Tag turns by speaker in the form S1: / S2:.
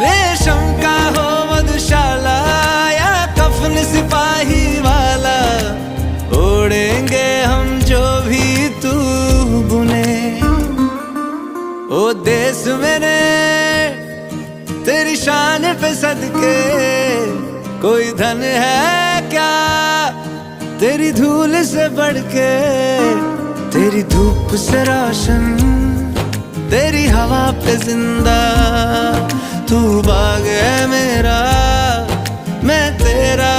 S1: रेशम का हो मधुशाला या कफन सिपाही वाला, ओढ़ेंगे हम जो भी तू बुने। ओ देश मेरे तेरी शान पे सदके, कोई धन है क्या तेरी धूल से बढ़ के। तेरी धूप से रोशन, तेरी हवा पे जिंदा, तू बाग है मेरा मैं तेरा।